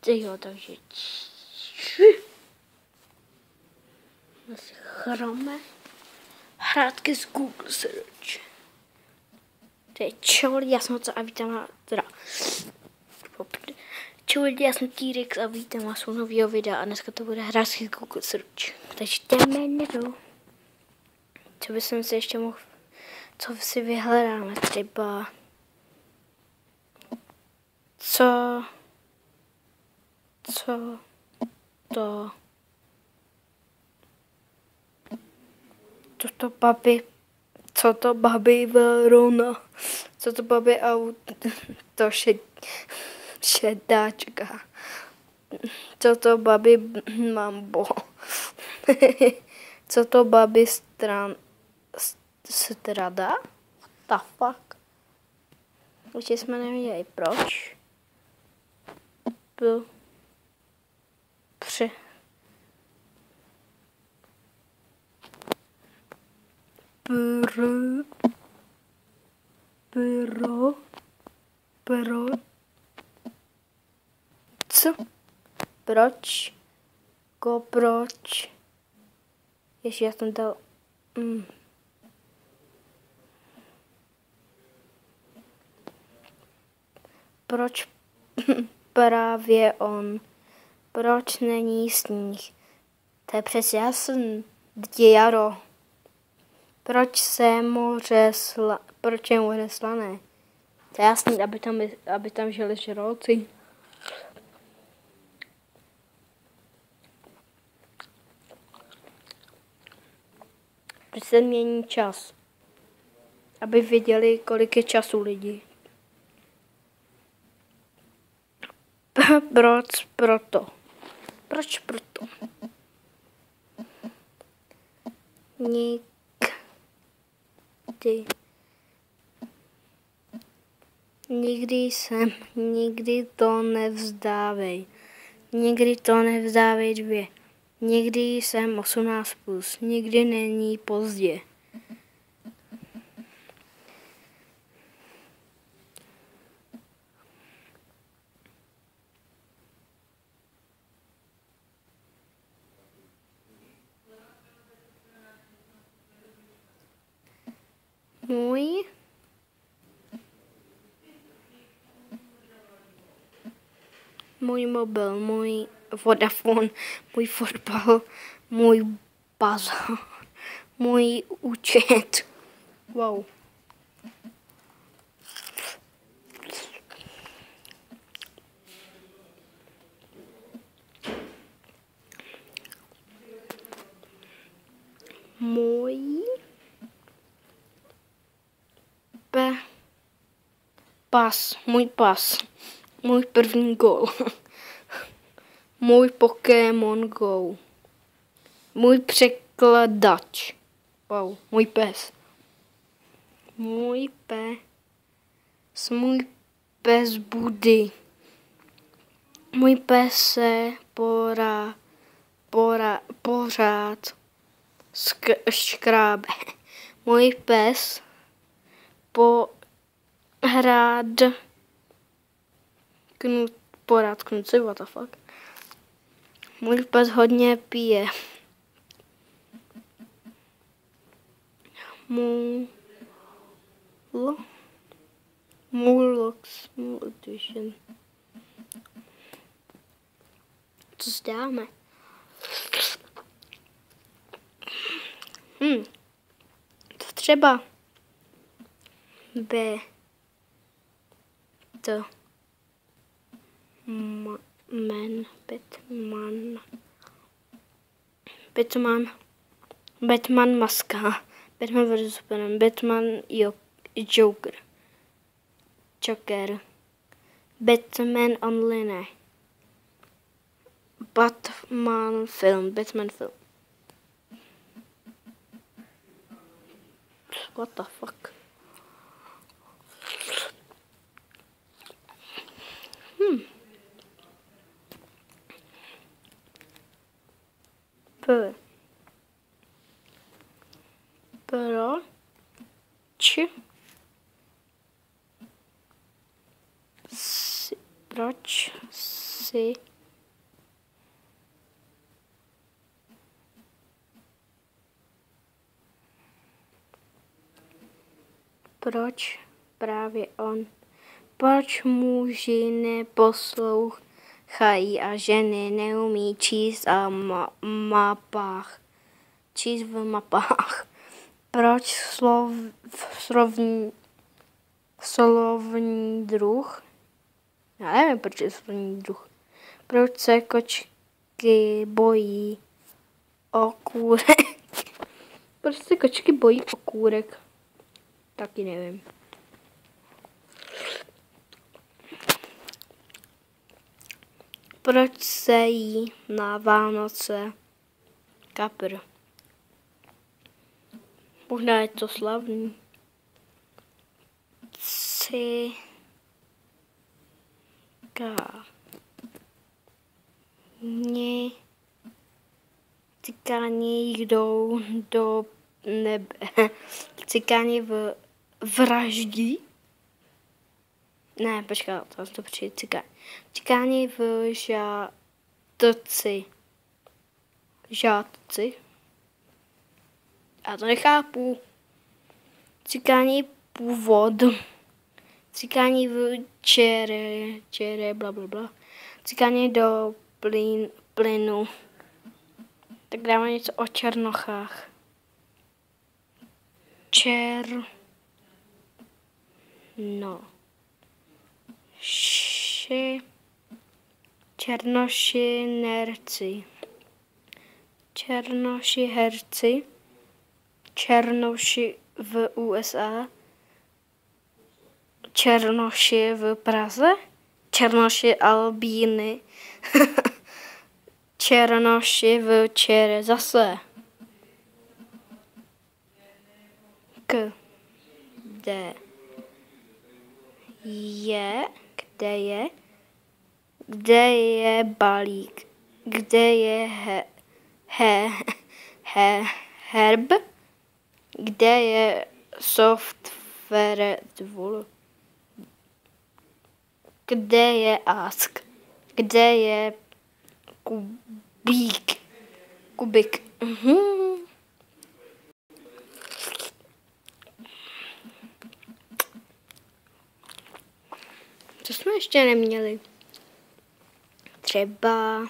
Jo, takže chráme hrátky z Google Search. To je čau lidi, já jsem Hoca a vítám vás, čau lidi, já jsem T-Rex a vítám vás u nového videa a dneska to bude hrátky z Google Search. Takže jdeme na to. Co by jsem si ještě mohl, co si vyhledáme třeba, co to babi Verona, co to babi auto šedáčka, co to babi Mambo, co to babi Strada, what the fuck, ještě jsme nevěděli proč, proč, ještě já jsem dal, proč právě on, proč není sníh, to je přesně jasný, je jaro, proč je moře slané, to je jasný, aby tam žili žraloci. Proč se mění čas, aby věděli, kolik je času lidi. Proč proto? Nikdy to nevzdávej. Nikdy to nevzdávej 2. Nikdy jsem 18+, nikdy není pozdě. Můj mobil, můj Vodafone, můj fotbal, můj bazar, můj účet. Wow. Můj pas, můj první gól, můj Pokémon Go, můj překladač, wow, můj pes, můj pes Buddy, můj pes se pořád škrábe, můj pes pořád knuci, what the fuck. Můj pes hodně pije. Edition. Co si dáme? To třeba Batman maska, Batman vs Superman, Batman Joker, Batman online, Batman film. What the fuck? Proč si Proč právě on? Proč muži neposlouchají a ženy neumí číst a mapách? Číst v mapách. Proč slovní druh? Já nevím, proč je slovní druh. Proč se kočky bojí okůrek? Proč se kočky bojí okůrek? Taky nevím. Proč se jí na Vánoce kapr? Možná je to slavný. Cikáni jdou do nebe. Cikáni vraždí? Ne, počkej, to přijde cikáni. Cikáni v žádci. Já to nechápu. Cikáni původ. Cikáni v čere, blablabla. Cikáni do plynu. Tak dáme něco o černochách. Černoši nerci. Černoši herci. Černoši v USA. Černoši v Praze. Černoši albíny. Černoši v čere zase. Kde je balík? Kde je herb? Kde je software tool? Kde je ask? Kde je kubik? Co jsme ještě neměli? Třeba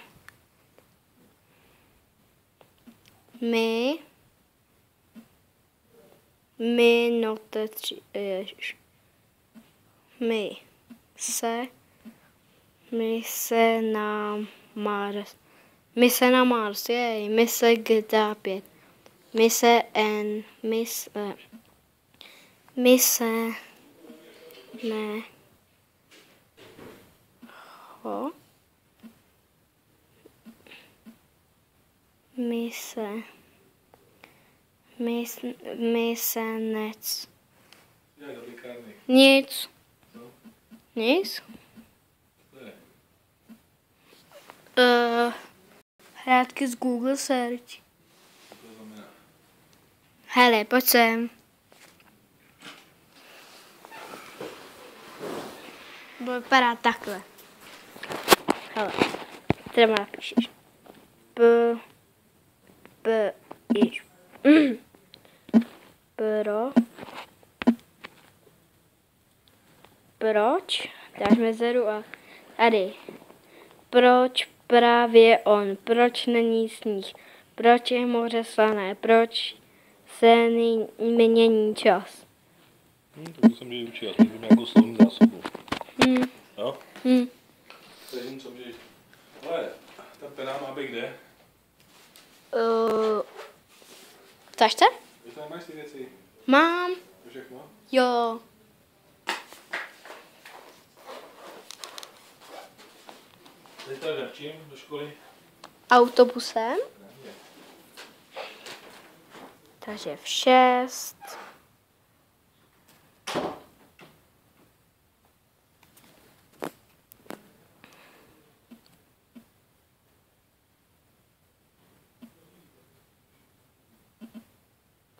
my se na Mars. Mise na Mars, jej. Mise GTA 5. Mise Misenec. Nic. Nic? Hrátky z Google Search. Hele, pojď sem. Vypadá takhle. Hele, třeba napíšeš. Proč? Dáš mezeru a tady. Proč právě on? Proč není sníh? Proč je moře slané? Proč se mění čas? To jsem měl učit, já jsem nějakou slovní zásobu. Jo? To je jediný, co můžeš. Ale ta pena má být kde? Tašte? Vy tam máš ty věci? Mám. To všechno? Jo. Teď tady čím do školy? Autobusem. Takže v 6.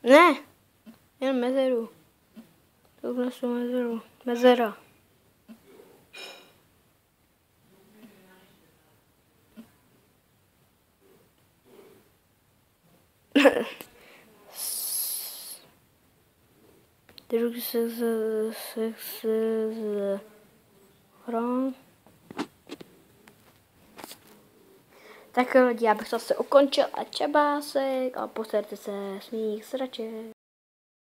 Ne, jen mezeru. To vnesu mezeru. Mezera. Druhý se tak lidi, já bych to asi ukončil a čabásek a postaďte se smích sraček.